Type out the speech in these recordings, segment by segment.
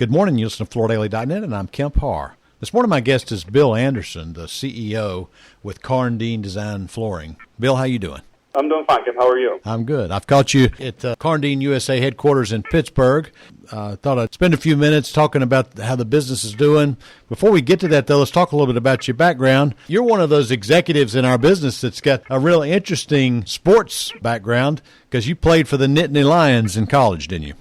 Good morning. You listen to FloorDaily.net, and I'm Kemp Harr. This morning, my guest is Bill Anderson, the CEO with Karndean Design Flooring. Bill, how you doing? I'm doing fine, Kemp. How are you? I'm good. I've caught you at Karndean USA headquarters in Pittsburgh. Thought I'd spend a few minutes talking about how the business is doing. Before we get to that, though, let's talk a little bit about your background. You're one of those executives in our business that's got a really interesting sports background because you played for the Nittany Lions in college, didn't you?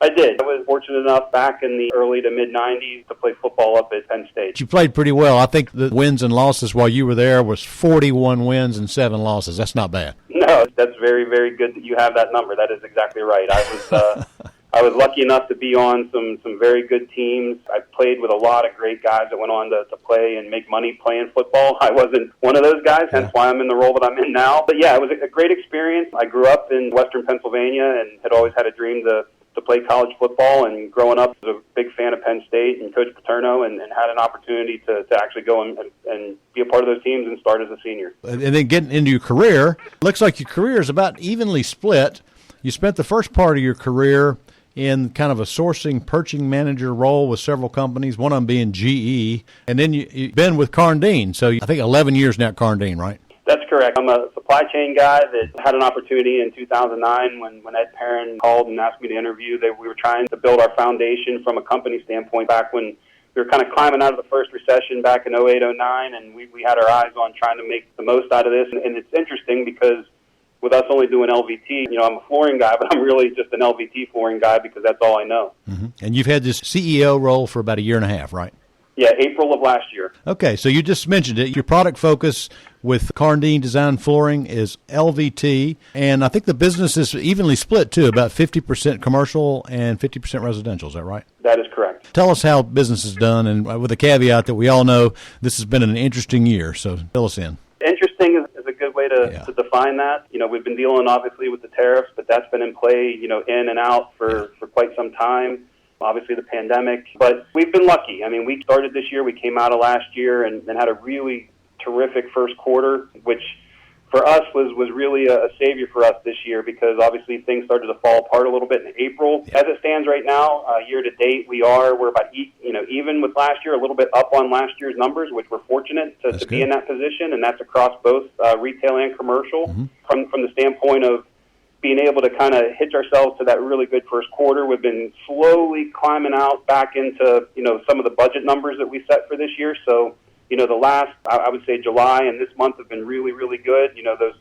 I did. I was fortunate enough back in the early to mid-'90s to play football up at Penn State. You played pretty well. I think the wins and losses while you were there was 41 wins and 7 losses. That's not bad. No, that's very, very good that you have that number. That is exactly right. I was lucky enough to be on some very good teams. I played with a lot of great guys that went on to play and make money playing football. I wasn't one of those guys, hence why I'm in the role that I'm in now. But yeah, it was a great experience. I grew up in Western Pennsylvania and had always had a dream to play college football, and growing up, I was a big fan of Penn State and Coach Paterno, and had an opportunity to actually go and be a part of those teams and start as a senior. And then getting into your career, looks like your career is about evenly split. You spent the first part of your career in kind of a sourcing, purchasing manager role with several companies, one of them being GE, and then you've been with Karndean. So I think 11 years now at Karndean, right? That's correct. I'm a supply chain guy that had an opportunity in 2009 when Ed Perrin called and asked me to interview. That we were trying to build our foundation from a company standpoint back when we were kind of climbing out of the first recession back in 08, 09, and we had our eyes on trying to make the most out of this. And it's interesting because with us only doing LVT, I'm a flooring guy, but I'm really just an LVT flooring guy because that's all I know. Mm-hmm. And you've had this CEO role for about a year and a half, right? Yeah, April of last year. Okay, so you just mentioned it. Your product focus with Karndean Design Flooring is LVT, and I think the business is evenly split, too, about 50% commercial and 50% residential. Is that right? That is correct. Tell us how business is done, and with a caveat that we all know this has been an interesting year, so fill us in. Interesting is a good way to define that. We've been dealing, obviously, with the tariffs, but that's been in play, in and out for quite some time. Obviously the pandemic, but we've been lucky. I mean, we started this year, we came out of last year and had a really terrific first quarter, which for us was really a savior for us this year because obviously things started to fall apart a little bit in April. As it stands right now, year to date, we're about even with last year, a little bit up on last year's numbers, which we're fortunate to be in that position, and that's across both retail and commercial. Mm-hmm. From the standpoint of being able to kind of hitch ourselves to that really good first quarter. We've been slowly climbing out back into, some of the budget numbers that we set for this year. So, the last, I would say July and this month have been really, really good. Those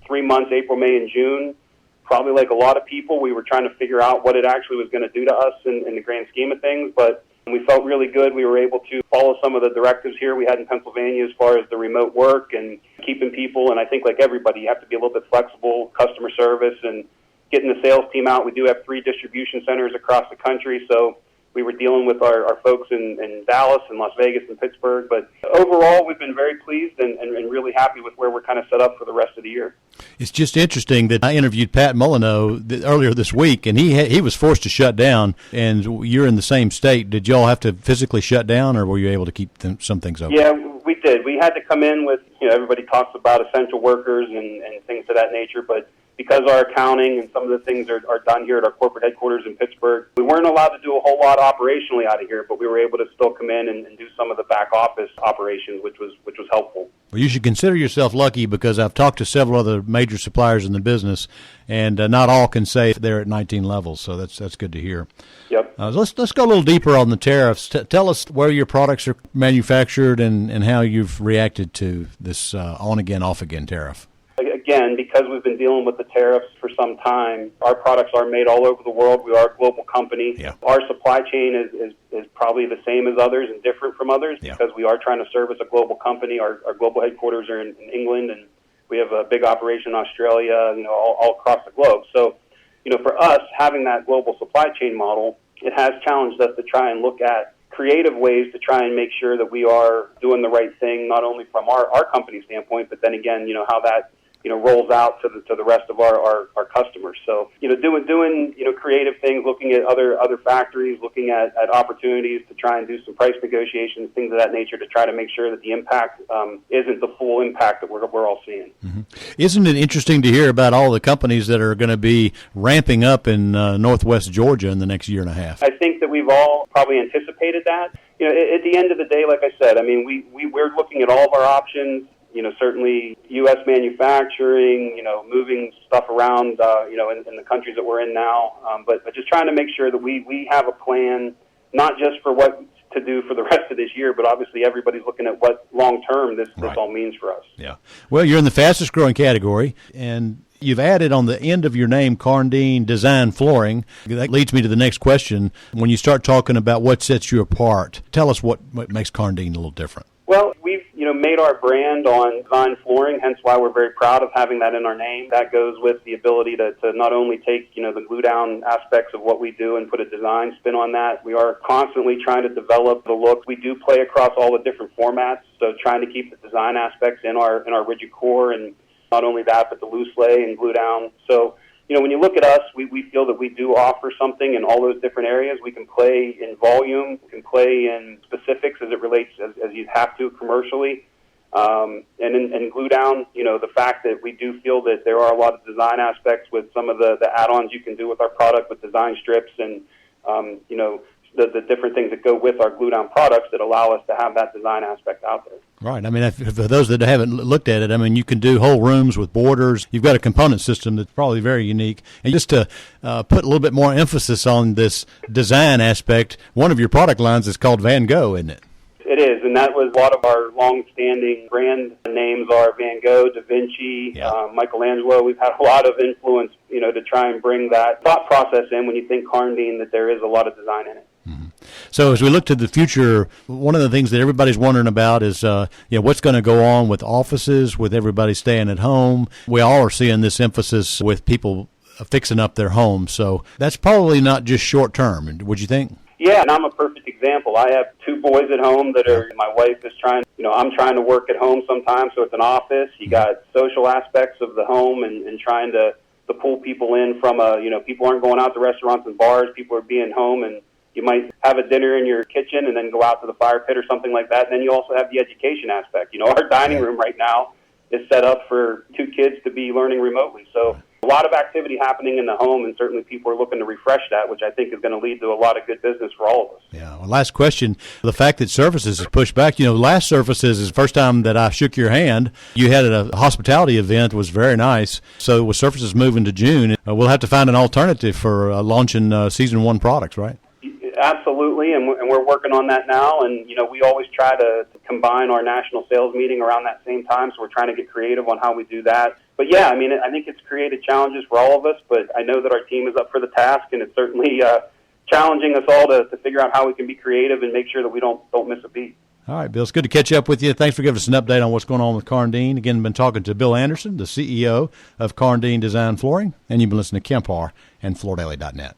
3 months, April, May, and June, probably like a lot of people, we were trying to figure out what it actually was going to do to us in the grand scheme of things. But we felt really good. We were able to follow some of the directives here we had in Pennsylvania as far as the remote work and keeping people. And I think like everybody, you have to be a little bit flexible, customer service, and getting the sales team out. We do have 3 distribution centers across the country, so we were dealing with our folks in Dallas and Las Vegas and Pittsburgh. But overall, we've been very pleased and really happy with where we're kind of set up for the rest of the year. It's just interesting that I interviewed Pat Molyneux earlier this week, and he was forced to shut down, and you're in the same state. Did y'all have to physically shut down, or were you able to keep some things open? Yeah, we did. We had to come in with, everybody talks about essential workers and things of that nature, but because our accounting and some of the things are done here at our corporate headquarters in Pittsburgh, we weren't allowed to do a whole lot operationally out of here, but we were able to still come in and do some of the back office operations, which was helpful. Well, you should consider yourself lucky because I've talked to several other major suppliers in the business, and not all can say they're at 19 levels, so that's good to hear. Yep. Let's go a little deeper on the tariffs. Tell us where your products are manufactured and how you've reacted to this on-again, off-again tariff. Again, because we've been dealing with the tariffs for some time, our products are made all over the world. We are a global company. Yeah. Our supply chain is probably the same as others and different from others because we are trying to service a global company. Our global headquarters are in England, and we have a big operation in Australia, all across the globe. So, for us, having that global supply chain model, it has challenged us to try and look at creative ways to try and make sure that we are doing the right thing, not only from our company standpoint, but then again, how that rolls out to the rest of our customers. So, doing creative things, looking at other factories, looking at opportunities to try and do some price negotiations, things of that nature, to try to make sure that the impact isn't the full impact that we're all seeing. Mm-hmm. Isn't it interesting to hear about all the companies that are going to be ramping up in Northwest Georgia in the next year and a half? I think that we've all probably anticipated that. At the end of the day, like I said, I mean, we're looking at all of our options. Certainly U.S. manufacturing, moving stuff around, in the countries that we're in now. But just trying to make sure that we have a plan, not just for what to do for the rest of this year, but obviously everybody's looking at what long-term this all means for us. Yeah. Well, you're in the fastest growing category, and you've added on the end of your name Karndean Design Flooring. That leads me to the next question. When you start talking about what sets you apart, tell us what makes Karndean a little different. Well, we've made our brand on design flooring, hence why we're very proud of having that in our name. That goes with the ability to not only take the glue down aspects of what we do and put a design spin on that. We are constantly trying to develop the look. We do play across all the different formats, so trying to keep the design aspects in our rigid core, and not only that, but the loose lay and glue down. So when you look at us, we feel that we do offer something in all those different areas. We can play in volume, we can play in specifics as it relates as you have to commercially. And in glue down, the fact that we do feel that there are a lot of design aspects with some of the add-ons you can do with our product, with design strips and, the different things that go with our glue down products that allow us to have that design aspect out there. Right. I mean, for those that haven't looked at it, I mean, you can do whole rooms with borders. You've got a component system that's probably very unique. And just to put a little bit more emphasis on this design aspect, one of your product lines is called Van Gogh, isn't it? It is, and that was a lot of our long-standing brand names are Van Gogh, Da Vinci, Michelangelo. We've had a lot of influence, to try and bring that thought process in when you think Karndean, that there is a lot of design in it. Mm-hmm. So as we look to the future, one of the things that everybody's wondering about is, what's going to go on with offices, with everybody staying at home. We all are seeing this emphasis with people fixing up their homes. So that's probably not just short term, would you think? Yeah, and I'm a perfect example. I have two boys at home that my wife is I'm trying to work at home sometimes, so it's an office. You got social aspects of the home and trying to pull people in from people aren't going out to restaurants and bars. People are being home, and you might have a dinner in your kitchen and then go out to the fire pit or something like that. And then you also have the education aspect. Our dining room right now is set up for 2 kids to be learning remotely. So a lot of activity happening in the home, and certainly people are looking to refresh that, which I think is going to lead to a lot of good business for all of us. Yeah. Well, last question. The fact that Surfaces is pushed back, last Surfaces is the first time that I shook your hand. You had a hospitality event. It was very nice. So with Surfaces moving to June, we'll have to find an alternative for launching Season 1 products, right? Absolutely, and we're working on that now, and we always try to combine our national sales meeting around that same time, so we're trying to get creative on how we do that. But yeah, I mean, I think it's created challenges for all of us, but I know that our team is up for the task, and it's certainly challenging us all to figure out how we can be creative and make sure that we don't miss a beat. All right, Bill, it's good to catch up with you. Thanks for giving us an update on what's going on with Karndean. Again, been talking to Bill Anderson, the CEO of Karndean Design Flooring, and you've been listening to Kemp Harr and FloorDaily.net.